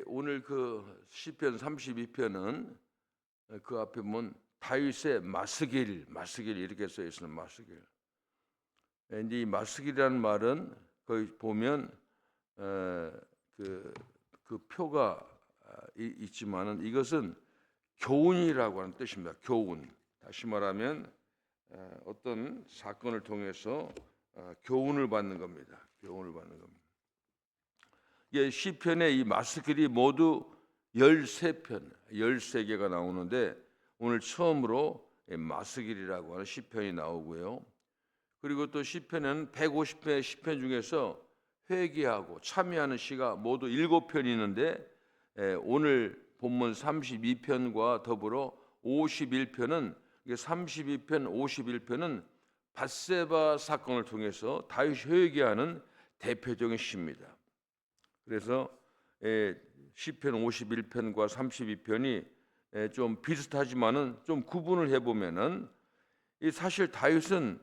오늘 그 시편 32편은 그 앞에 보면 다윗의 마스길 이렇게 써 있어요. 마스길. 이제 이 마스길이라는 말은 거기 보면 그 표가 있지만은 이것은 교훈이라고 하는 뜻입니다. 교훈. 다시 말하면 어떤 사건을 통해서 교훈을 받는 겁니다. 교훈을 받는 겁니다. 시편의 이 마스길이 모두 13편, 13개가 나오는데 오늘 처음으로 마스길이라고 하는 시편이 나오고요. 그리고 또 시편은 150편의 시편 중에서 회개하고 참여하는 시가 모두 7편이 있는데 오늘 본문 32편과 더불어 51편은 32편, 51편은 밧세바 사건을 통해서 다윗이 회개하는 대표적인 시입니다. 그래서 시편 51편과 32편이 좀 비슷하지만은 좀 구분을 해보면은 사실 다윗은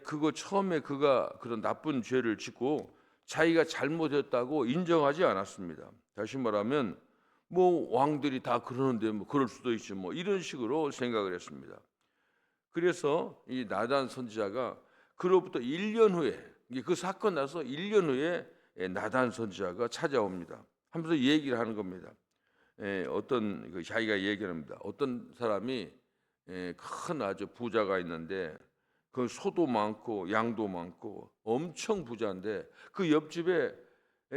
그거 처음에 그가 그런 나쁜 죄를 짓고 자기가 잘못했다고 인정하지 않았습니다. 다시 말하면 뭐 왕들이 다 그러는데 뭐 그럴 수도 있지 뭐 이런 식으로 생각을 했습니다. 그래서 이 나단 선지자가 그로부터 1년 후에 그 사건 나서 1년 후에 나단 선지자가 찾아옵니다. 하면서 얘기를 하는 겁니다. 어떤 자기가 얘기합니다. 어떤 사람이 큰 아주 부자가 있는데 그 소도 많고 양도 많고 엄청 부자인데 그 옆집에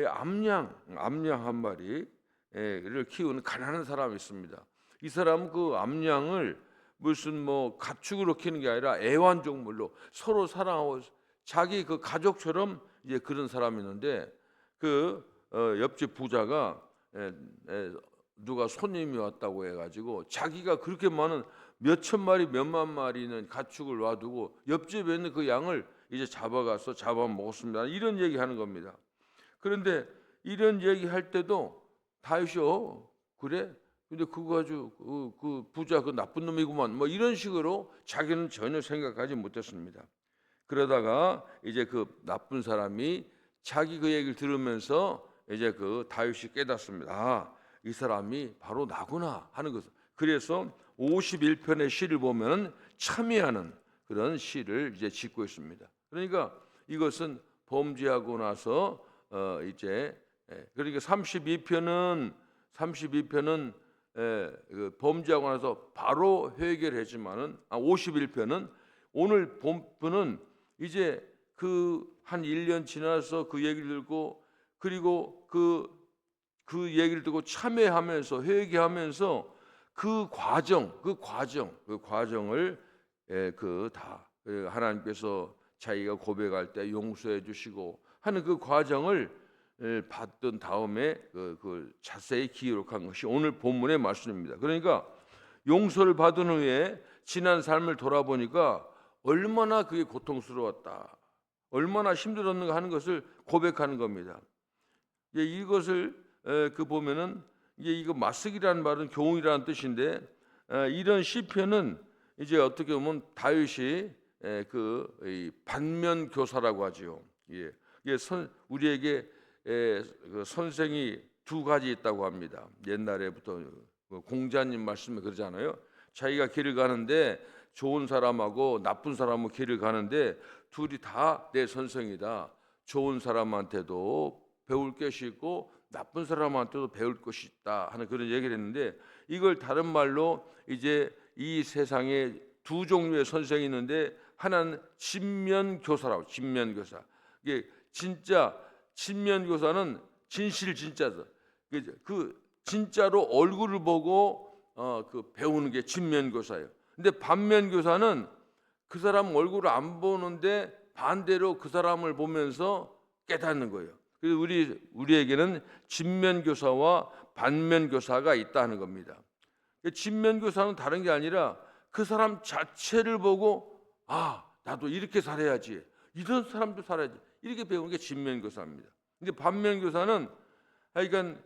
암양 한 마리를 키우는 가난한 사람이 있습니다. 이 사람은 그 암양을 무슨 뭐 가축으로 키우는 게 아니라 애완동물로 서로 사랑하고 자기 그 가족처럼 이제 그런 사람이 있는데 그 옆집 부자가 누가 손님이 왔다고 해가지고 자기가 그렇게 많은 몇천 마리 몇만 마리는 가축을 놔두고 옆집에 있는 그 양을 이제 잡아가서 잡아먹었습니다. 이런 얘기하는 겁니다. 그런데 이런 얘기할 때도 다윗이 그래? 근데 그거 가지고 그 부자 그 나쁜 놈이구만 뭐 이런 식으로 자기는 전혀 생각하지 못했습니다. 그러다가 이제 그 나쁜 사람이 자기 그 얘기를 들으면서 이제 그 다윗이 깨닫습니다. 아, 이 사람이 바로 나구나 하는 것을. 그래서 51편의 시를 보면 참여하는 그런 시를 이제 짓고 있습니다. 그러니까 이것은 범죄하고 나서 이제 그러니까 32편은 범죄하고 나서 바로 회개를 했지만은 51편은 오늘 본문은 이제 그 한 1년 지나서 그 얘기를 듣고 그리고 그 얘기를 듣고 참회하면서 회개하면서 그 과정을 다 하나님께서 자기가 고백할 때 용서해 주시고 하는 그 과정을 받던 다음에 그 자세히 기록한 것이 오늘 본문의 말씀입니다. 그러니까 용서를 받은 후에 지난 삶을 돌아보니까 얼마나 그게 고통스러웠다, 얼마나 힘들었는가 하는 것을 고백하는 겁니다. 이것을 보면은 이거 마스기라는 말은 교훈이라는 뜻인데 이런 시편은 이제 어떻게 보면 다윗이 그 반면 교사라고 하지요. 우리에게 그 선생이 두 가지 있다고 합니다. 옛날에부터 공자님 말씀에 그러잖아요. 자기가 길을 가는데 좋은 사람하고 나쁜 사람하고 길을 가는데 둘이 다 내 선생이다. 좋은 사람한테도 배울 것이 있고 나쁜 사람한테도 배울 것이 있다 하는 그런 얘기를 했는데 이걸 다른 말로 이제 이 세상에 두 종류의 선생이 있는데 하나는 진면교사라고. 진면교사. 이게 진짜 진면교사는 진실 진짜다. 그 진짜로 얼굴을 보고 그 배우는 게 진면교사예요. 근데 반면교사는 그 사람 얼굴을 안 보는데 반대로 그 사람을 보면서 깨닫는 거예요. 그래서 우리에게는 진면교사와 반면교사가 있다는 겁니다. 진면교사는 다른 게 아니라 그 사람 자체를 보고 아, 나도 이렇게 살아야지, 이런 사람도 살아야지, 이렇게 배우는 게 진면교사입니다. 근데 반면교사는 하여간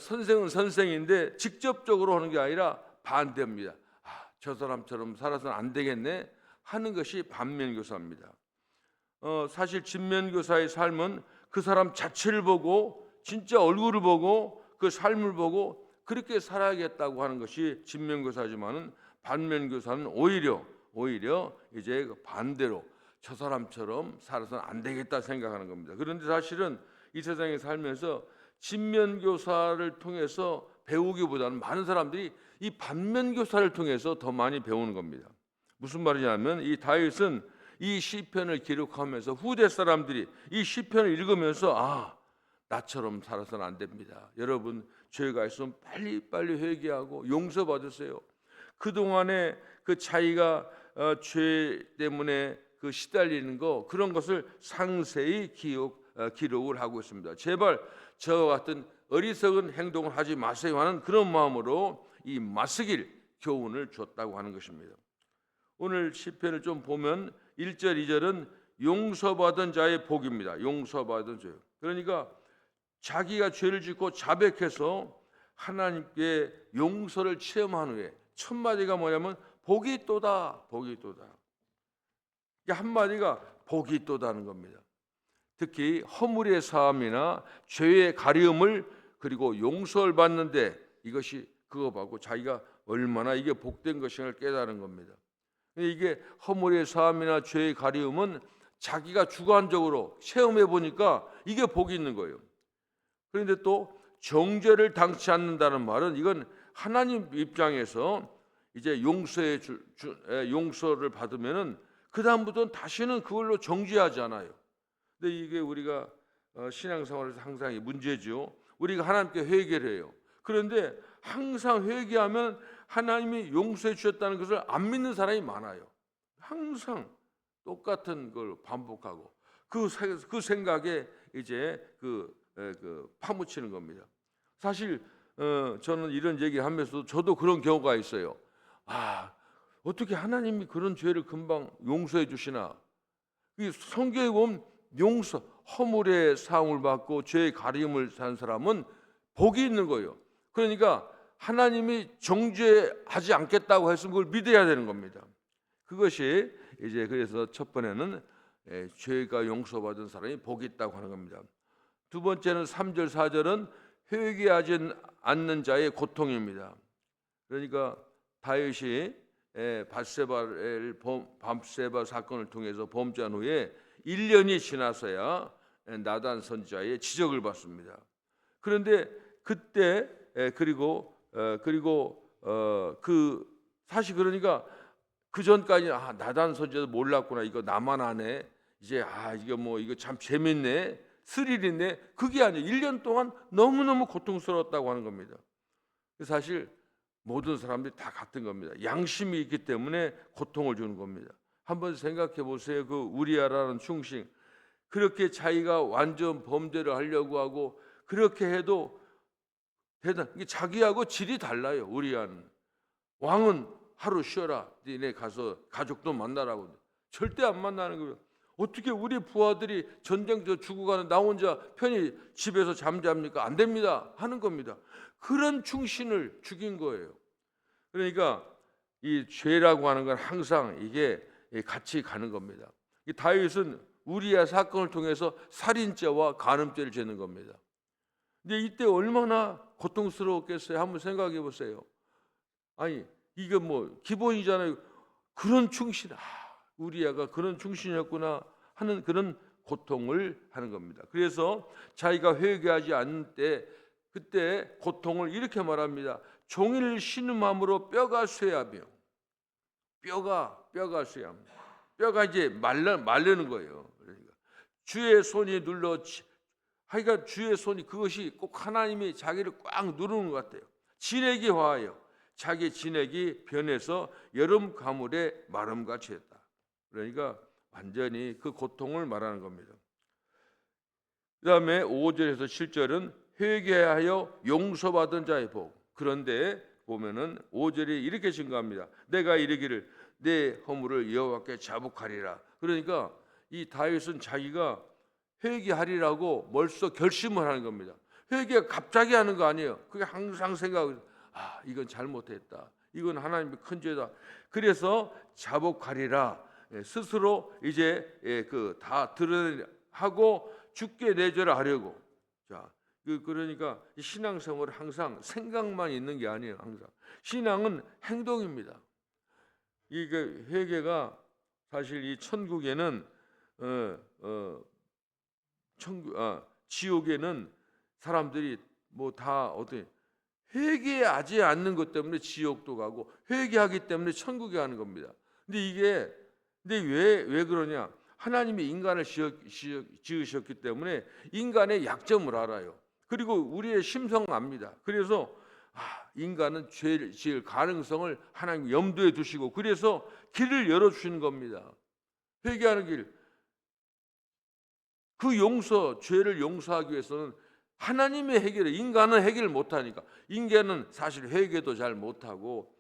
선생은 선생인데 직접적으로 하는 게 아니라 반대입니다. 아, 저 사람처럼 살아서는 안 되겠네 하는 것이 반면교사입니다. 사실 진면교사의 삶은 그 사람 자체를 보고 진짜 얼굴을 보고 그 삶을 보고 그렇게 살아야겠다고 하는 것이 진면교사지만은 반면교사는 오히려 이제 반대로 저 사람처럼 살아서는 안 되겠다 생각하는 겁니다. 그런데 사실은 이 세상에 살면서 진면교사를 통해서 배우기보다는 많은 사람들이 이 반면교사를 통해서 더 많이 배우는 겁니다. 무슨 말이냐면 이 다윗은 이 시편을 기록하면서 후대 사람들이 이 시편을 읽으면서 나처럼 살아서는 안 됩니다. 여러분 죄가 있으면 빨리 회개하고 용서받으세요. 그동안에 그 자기가 죄 때문에 그 시달리는 거 그런 것을 상세히 기록을 하고 있습니다. 제발 저와 같은 어리석은 행동을 하지 마세요 하는 그런 마음으로 이 마스길 교훈을 줬다고 하는 것입니다. 오늘 시편을 좀 보면 1절 2절은 용서받은 자의 복입니다. 용서받은 죄. 그러니까 자기가 죄를 짓고 자백해서 하나님께 용서를 체험한 후에 첫 마디가 뭐냐면 복이 있도다. 복이 있도다. 이게 한마디가 복이 있도다는 겁니다. 특히 허물의 사함이나 죄의 가리움을 그리고 용서를 받는데 이것이 그거 받고 자기가 얼마나 이게 복된 것인가를 깨달은 겁니다. 이게 허물의 사함이나 죄의 가리움은 자기가 주관적으로 체험해 보니까 이게 복이 있는 거예요. 그런데 또 정죄를 당치 않는다는 말은 이건 하나님 입장에서 이제 용서를 받으면은 그 다음부터는 다시는 그걸로 정죄하지 않아요. 근데 이게 우리가 신앙생활에서 항상 문제죠. 우리가 하나님께 회개를 해요. 그런데 항상 회개하면 하나님이 용서해 주셨다는 것을 안 믿는 사람이 많아요. 항상 똑같은 걸 반복하고 그 생각에 이제 파묻히는 겁니다. 사실 저는 이런 얘기하면서 저도 그런 경우가 있어요. 어떻게 하나님이 그런 죄를 금방 용서해 주시나? 이 성경에 보면 용서, 허물의 사함을 받고 죄의 가리움을 산 사람은 복이 있는 거예요. 그러니까 하나님이 정죄하지 않겠다고 했으면 그걸 믿어야 되는 겁니다. 그것이 이제 그래서 첫 번째는 죄가 용서받은 사람이 복이 있다고 하는 겁니다. 두 번째는 3절 4절은 회개하지 않는 자의 고통입니다. 그러니까 다윗이 밤세바 사건을 통해서 범죄한 후에 1년이 지나서야 나단 선지자의 지적을 받습니다. 그런데 그때 사실 그러니까 그 전까지 나단 선지자도 몰랐구나, 이거 나만 아네, 이제 이거 참 재밌네, 스릴 있네, 그게 아니에요. 1년 동안 너무너무 고통스러웠다고 하는 겁니다. 사실 모든 사람들이 다 같은 겁니다. 양심이 있기 때문에 고통을 주는 겁니다. 한번 생각해 보세요. 그 우리아라는 충신, 그렇게 자기가 완전 범죄를 하려고 하고 그렇게 해도 이게 자기하고 질이 달라요. 우리아는 왕은 하루 쉬어라, 니네 가서 가족도 만나라고, 절대 안 만나는 거예요. 어떻게 우리 부하들이 전쟁에서 죽어가는 나 혼자 편히 집에서 잠잡니까? 안 됩니다 하는 겁니다. 그런 충신을 죽인 거예요. 그러니까 이 죄라고 하는 건 항상 이게 같이 가는 겁니다. 이 다윗은 우리아 사건을 통해서 살인죄와 간음죄를 짓는 겁니다. 근데 이때 얼마나 고통스러웠겠어요? 한번 생각해 보세요. 아니 이게 뭐 기본이잖아요. 그런 충신, 우리아가 그런 충신이었구나 하는 그런 고통을 하는 겁니다. 그래서 자기가 회개하지 않는 때 그때 고통을 이렇게 말합니다. 종일 신음함으로 뼈가 쇠하며, 뼈가 쇠합니다. 뼈가 이제 말르는 거예요. 그러니까 주의 손이 하여간 주의 손이, 그것이 꼭 하나님이 자기를 꽉 누르는 것 같아요. 진액이 화하여 자기 진액이 변해서 여름 가물의 마름같이 했다. 그러니까 완전히 그 고통을 말하는 겁니다. 그 다음에 5절에서 7절은 회개하여 용서받은 자의 복. 그런데 보면은 5절이 이렇게 증가합니다. 내가 이르기를 내 허물을 여호와께 자복하리라. 그러니까 이 다윗은 자기가 회개하리라고 벌써 결심을 하는 겁니다. 회개가 갑자기 하는 거 아니에요. 그게 항상 생각을, 이건 잘못했다, 이건 하나님의 큰 죄다. 그래서 자복하리라. 스스로 이제 다 드러내고 죽게 내절하려고. 자, 그러니까 이 신앙생활은 항상 생각만 있는 게 아니에요. 항상 신앙은 행동입니다. 이게 회개가 사실 이 천국에는 지옥에는 사람들이 뭐 다 어떻게 회개하지 않는 것 때문에 지옥도 가고 회개하기 때문에 천국에 가는 겁니다. 근데 왜 그러냐? 하나님이 인간을 지으셨기 때문에 인간의 약점을 알아요. 그리고 우리의 심성을 압니다. 그래서 인간은 죄를 지을 가능성을 하나님 염두에 두시고 그래서 길을 열어주시는 겁니다. 회개하는 길. 죄를 용서하기 위해서는 하나님의 해결을, 인간은 해결을 못하니까, 인간은 사실 회개도 잘 못하고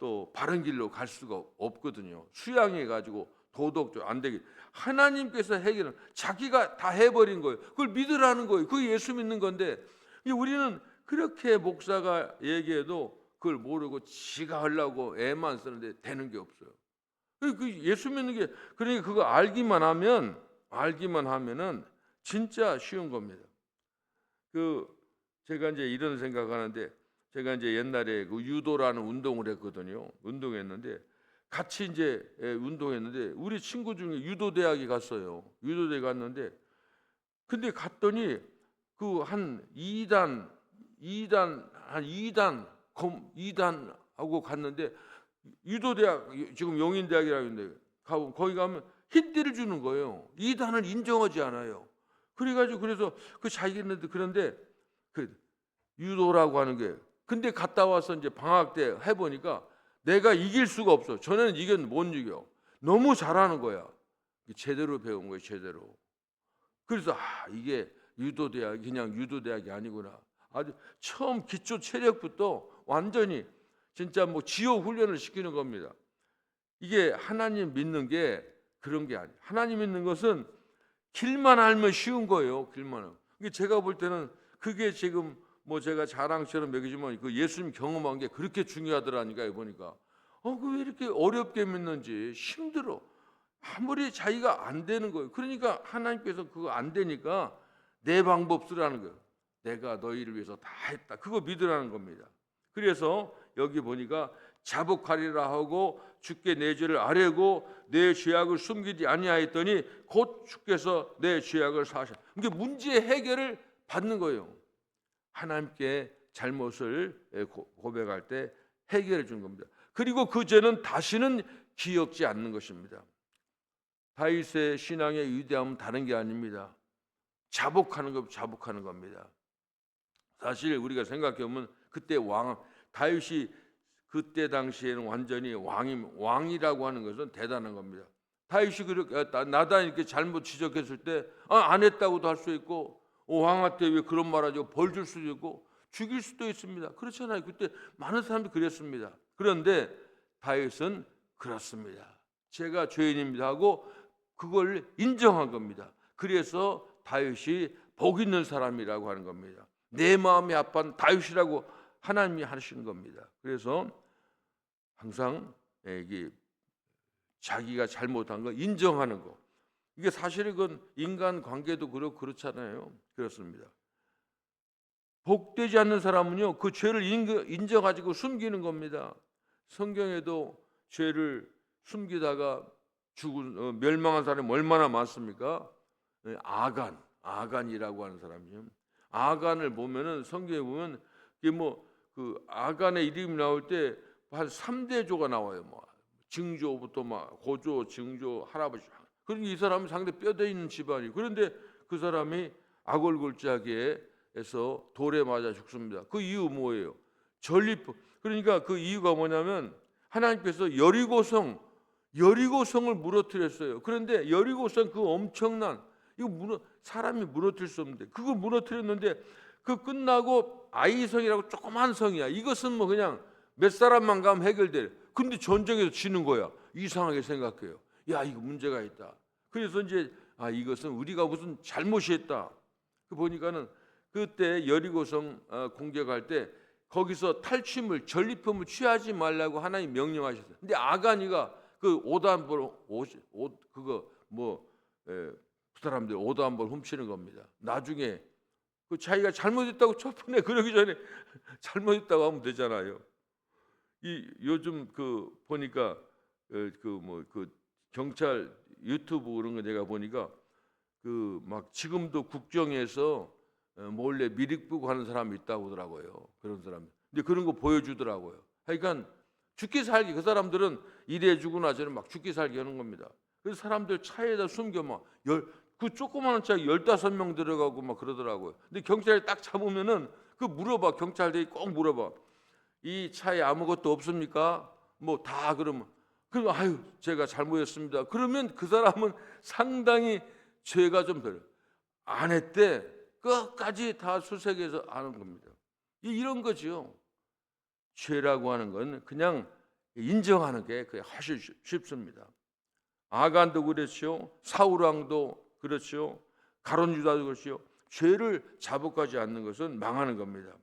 또 바른 길로 갈 수가 없거든요. 수양해가지고 도덕적으로 안 되게 하나님께서 해결은 자기가 다 해버린 거예요. 그걸 믿으라는 거예요. 그게 예수 믿는 건데 우리는 그렇게 목사가 얘기해도 그걸 모르고 지가 하려고 애만 쓰는데 되는 게 없어요. 그 예수 믿는 게 그러니까 그거 알기만 하면은 진짜 쉬운 겁니다. 제가 이제 이런 생각하는데 제가 이제 옛날에 그 유도라는 운동을 했거든요. 운동했는데 같이 이제 운동했는데 우리 친구 중에 유도대학에 갔어요. 유도대 갔는데 근데 갔더니 그 한 2단 하고 갔는데 유도대학 지금 용인대학이라고 있는데 거기 가면 흰띠를 주는 거예요. 2단을 인정하지 않아요. 그래서 그 자기는 그런데 그 유도라고 하는 게 근데 갔다 와서 이제 방학 때 해보니까 내가 이길 수가 없어. 전에는 못 이겨. 너무 잘하는 거야. 제대로 배운 거예요. 제대로. 그래서 이게 유도대학이 그냥 유도대학이 아니구나. 아주 처음 기초 체력부터 완전히 진짜 뭐 지옥 훈련을 시키는 겁니다. 이게 하나님 믿는 게 그런 게 아니에요. 하나님 믿는 것은 길만 알면 쉬운 거예요. 길만 알면. 제가 볼 때는 그게 지금 뭐 제가 자랑처럼 여기지만 그 예수님 경험한 게 그렇게 중요하더라니까요. 보니까 그 왜 이렇게 어렵게 믿는지 힘들어. 아무리 자기가 안 되는 거예요. 그러니까 하나님께서 그거 안 되니까 내 방법 쓰라는 거예요. 내가 너희를 위해서 다 했다. 그거 믿으라는 겁니다. 그래서 여기 보니까 자복하리라 하고 주께 내 죄를 아뢰고 내 죄악을 숨기지 아니하였더니 곧 주께서 내 죄악을 사하셨다. 이게 문제의 해결을 받는 거예요. 하나님께 잘못을 고백할 때 해결해 주는 겁니다. 그리고 그 죄는 다시는 기억지 않는 것입니다. 다윗의 신앙의 위대함은 다른 게 아닙니다. 자복하는 겁니다. 사실 우리가 생각해 보면 그때 다윗이 그때 당시에는 완전히 왕이라고 하는 것은 대단한 겁니다. 다윗이 그렇게 나단 이렇게 잘못 지적했을 때 안 했다고도 할 수 있고 왕한테 왜 그런 말하죠? 벌 줄 수도 있고 죽일 수도 있습니다. 그렇잖아요. 그때 많은 사람들이 그랬습니다. 그런데 다윗은 그렇습니다. 제가 죄인입니다 하고 그걸 인정한 겁니다. 그래서 다윗이 복 있는 사람이라고 하는 겁니다. 내 마음이 아픈 다윗이라고 하나님이 하시는 겁니다. 그래서 항상 이게 자기가 잘못한 거 인정하는 거. 이게 사실은 그건 인간 관계도 그렇잖아요. 그렇습니다. 복되지 않는 사람은요, 그 죄를 인정하고 숨기는 겁니다. 성경에도 죄를 숨기다가 죽은 멸망한 사람이 얼마나 많습니까? 아간이라고 하는 사람이요. 아간을 보면은 성경에 보면 이게 그 아간의 이름이 나올 때 한 3대조가 나와요. 증조부터 고조, 증조, 할아버지. 그러니 이 사람은 상당히 뼈대 있는 집안이. 그런데 그 사람이 악월골짜기에서 돌에 맞아 죽습니다. 그 이유 뭐예요? 전리품. 그러니까 그 이유가 뭐냐면 하나님께서 여리고성을 무너뜨렸어요. 그런데 여리고성 그 엄청난 사람이 무너뜨릴 수 없는데 그거 무너뜨렸는데 그 끝나고 아이성이라고 조그만 성이야. 이것은 그냥 몇 사람만 가면 해결돼. 근데 전쟁에서 지는 거야. 이상하게 생각해요. 야, 이거 문제가 있다. 그래서 이제 이것은 우리가 무슨 잘못이 했다. 보니까는 그때 여리고성 공격할 때 거기서 전리품을 취하지 말라고 하나님 명령하셨어요. 근데 아간이가 그 그 사람들 오도 한 벌 훔치는 겁니다. 나중에 그 자기가 잘못했다고 첫번에 그러기 전에 잘못했다고 하면 되잖아요. 이 요즘 그 보니까 그 경찰 유튜브 그런 거 내가 보니까 그 막 지금도 국정에서 몰래 미륵보고 하는 사람이 있다고 하더라고요. 그런 사람. 근데 그런 거 보여주더라고요. 그러니까 죽기 살기, 그 사람들은 이래 주고 나서는 막 죽기 살기 하는 겁니다. 그래서 사람들 차에다 숨겨 그 조그마한 차에 15명 들어가고 막 그러더라고요. 근데 경찰이 딱 잡으면은 그 물어봐. 경찰들이 꼭 물어봐. 이 차에 아무것도 없습니까? 뭐 다 그러면 아유 제가 잘못했습니다. 그러면 그 사람은 상당히 죄가 좀 덜 안 했대. 끝까지 다 수색해서 아는 겁니다. 이런 거지요. 죄라고 하는 건 그냥 인정하는 게 그게 훨씬 쉽습니다. 아간도 그렇죠. 사울 왕도 그렇죠. 가룟 유다도 그렇죠. 죄를 자복하지 않는 것은 망하는 겁니다.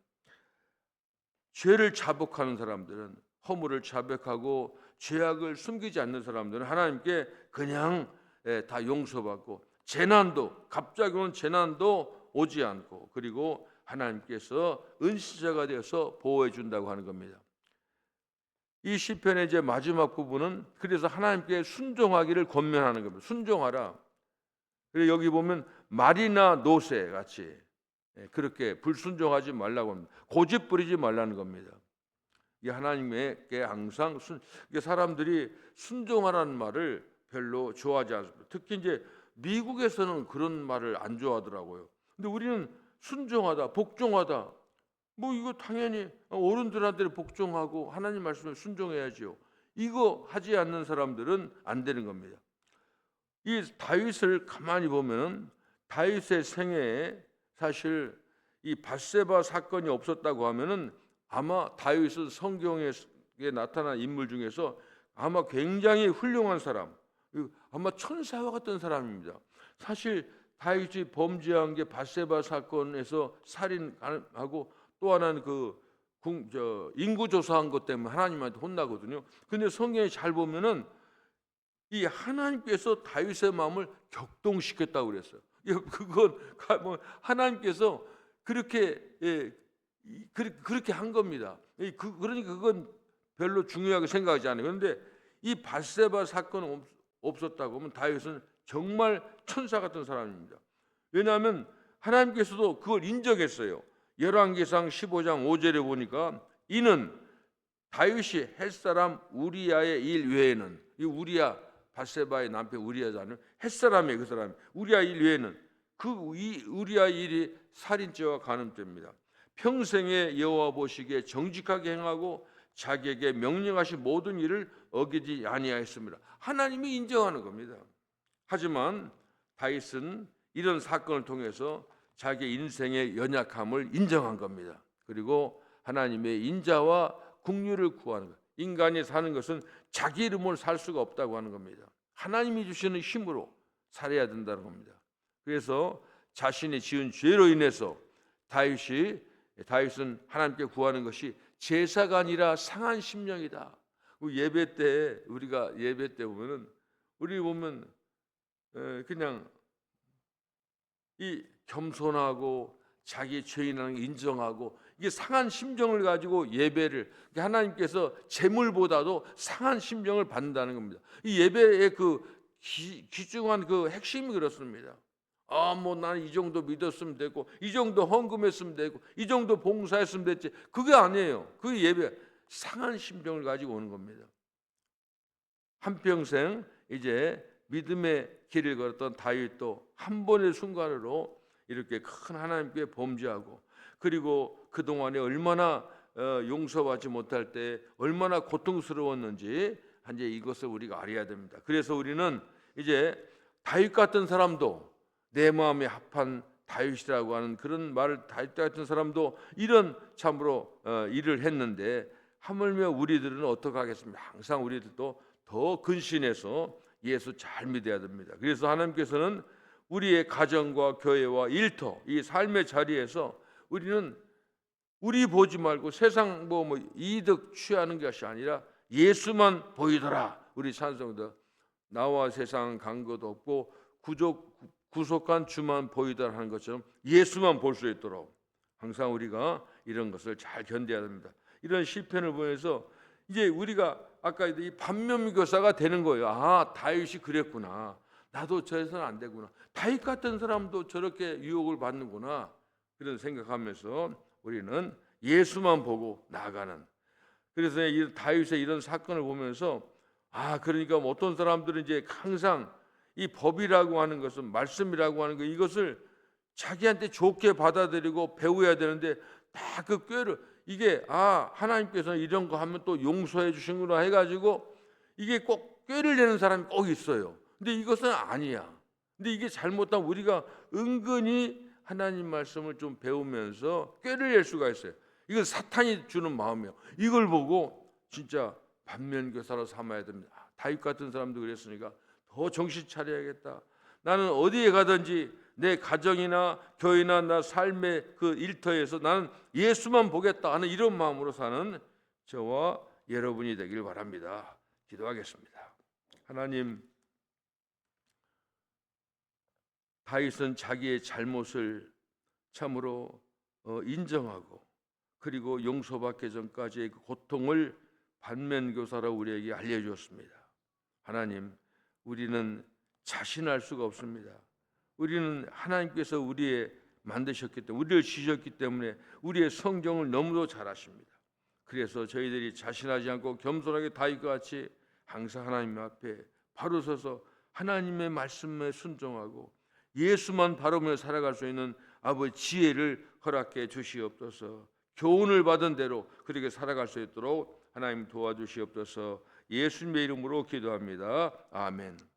죄를 자복하는 사람들은, 허물을 자백하고 죄악을 숨기지 않는 사람들은 하나님께 그냥 다 용서받고 재난도, 갑자기 오는 재난도 오지 않고, 그리고 하나님께서 은시자가 되어서 보호해 준다고 하는 겁니다. 이 시편의 이제 마지막 부분은 그래서 하나님께 순종하기를 권면하는 겁니다. 순종하라. 그리고 여기 보면 말이나 노새 같이 그렇게 불순종하지 말라고 합니다. 고집 부리지 말라는 겁니다. 이 하나님께 항상 사람들이 순종하라는 말을 별로 좋아하지 않습니다. 특히 이제 미국에서는 그런 말을 안 좋아하더라고요. 근데 우리는 순종하다, 복종하다, 뭐 이거 당연히 어른들한테 복종하고 하나님 말씀을 순종해야지요. 이거 하지 않는 사람들은 안 되는 겁니다. 이 다윗을 가만히 보면 다윗의 생애에 사실 이 밧세바 사건이 없었다고 하면은 아마 다윗은 성경에 나타난 인물 중에서 아마 굉장히 훌륭한 사람, 아마 천사와 같은 사람입니다. 사실 다윗이 범죄한 게 밧세바 사건에서 살인하고 또 하나는 인구 조사한 것 때문에 하나님한테 혼나거든요. 근데 성경에 잘 보면은 이 하나님께서 다윗의 마음을 격동시켰다고 그랬어요. 그건 뭐 하나님께서 그렇게 그렇게 한 겁니다. 그러니까 그건 별로 중요하게 생각하지 않아요. 그런데 이 밧세바 사건 없었다고 하면 다윗은 정말 천사 같은 사람입니다. 왜냐하면 하나님께서도 그걸 인정했어요. 열왕기상 15장 5절에 보니까 이는 다윗이 햇사람 우리야의 일 외에는, 이 우리야 밧세바의 남편 우리야자는 햇사람이에요. 그 사람이 우리야 일 외에는 이 우리야 일이 살인죄와 간음죄입니다. 평생에 여호와 보시기에 정직하게 행하고 자기에게 명령하신 모든 일을 어기지 아니하였습니다. 하나님이 인정하는 겁니다. 하지만 다윗은 이런 사건을 통해서 자기 인생의 연약함을 인정한 겁니다. 그리고 하나님의 인자와 긍휼을 구하는 것. 인간이 사는 것은 자기 이름으로 살 수가 없다고 하는 겁니다. 하나님이 주시는 힘으로 살아야 된다는 겁니다. 그래서 자신이 지은 죄로 인해서 다윗은 하나님께 구하는 것이 제사가 아니라 상한 심령이다. 예배 때 우리가 예배 때 보면은 우리 보면 그냥 이 겸손하고 자기 죄인을 인정하고 이게 상한 심정을 가지고 예배를, 하나님께서 재물보다도 상한 심정을 받는다는 겁니다. 이 예배의 귀중한 핵심이 그렇습니다. 뭐 나는 이 정도 믿었으면 되고 이 정도 헌금했으면 되고 이 정도 봉사했으면 됐지, 그게 아니에요. 그 예배 상한 심정을 가지고 오는 겁니다. 한평생 이제 믿음의 길을 걸었던 다윗도 한 번의 순간으로 이렇게 큰 하나님께 범죄하고, 그리고 그동안에 얼마나 용서받지 못할 때 얼마나 고통스러웠는지 이제 이것을 우리가 알아야 됩니다. 그래서 우리는 이제 다윗 같은 사람도, 내 마음에 합한 다윗이라고 하는 그런 말을, 다윗 같은 사람도 이런 참으로 일을 했는데 하물며 우리들은 어떻게 하겠습니까? 항상 우리들도 더 근신해서 예수 잘 믿어야 됩니다. 그래서 하나님께서는 우리의 가정과 교회와 일터, 이 삶의 자리에서 우리는 우리 보지 말고 세상 뭐 이득 취하는 것이 아니라 예수만 보이더라. 우리 찬송도 나와 세상 간 것 없고 구속한 주만 보이다 하는 것처럼 예수만 볼 수 있도록 항상 우리가 이런 것을 잘 견뎌야 됩니다. 이런 시편을 보면서 이제 우리가 아까 이 반면교사가 되는 거예요. 아, 다윗이 그랬구나. 나도 저래서는 안 되구나. 다윗 같은 사람도 저렇게 유혹을 받는구나. 그런 생각하면서 우리는 예수만 보고 나아가는. 그래서 이 다윗의 이런 사건을 보면서 그러니까 어떤 사람들은 이제 항상 이 법이라고 하는 것은 말씀이라고 하는 것 이것을 자기한테 좋게 받아들이고 배워야 되는데 다 그 꾀를 이게 하나님께서는 이런 거 하면 또 용서해 주시는구나 해가지고 이게 꼭 꾀를 내는 사람이 꼭 있어요. 근데 이것은 아니야. 근데 이게 잘못하면 우리가 은근히 하나님 말씀을 좀 배우면서 꾀를 낼 수가 있어요. 이건 사탄이 주는 마음이에요. 이걸 보고 진짜 반면교사로 삼아야 됩니다. 다윗 같은 사람도 그랬으니까 더 정신 차려야겠다. 나는 어디에 가든지 내 가정이나 교회나 나 삶의 그 일터에서 나는 예수만 보겠다 하는 이런 마음으로 사는 저와 여러분이 되길 바랍니다. 기도하겠습니다. 하나님, 다윗은 자기의 잘못을 참으로 인정하고 그리고 용서받기 전까지의 그 고통을 반면교사로 우리에게 알려주었습니다. 하나님, 우리는 자신할 수가 없습니다. 우리는 하나님께서 우리의 만드셨기 때문에 우리를 지으셨기 때문에 우리의 성정을 너무도 잘 아십니다. 그래서 저희들이 자신하지 않고 겸손하게 다윗과 같이 항상 하나님 앞에 바로 서서 하나님의 말씀에 순종하고 예수만 바라보며 살아갈 수 있는 아버지 지혜를 허락해 주시옵소서. 교훈을 받은 대로 그렇게 살아갈 수 있도록 하나님 도와주시옵소서. 예수님의 이름으로 기도합니다. 아멘.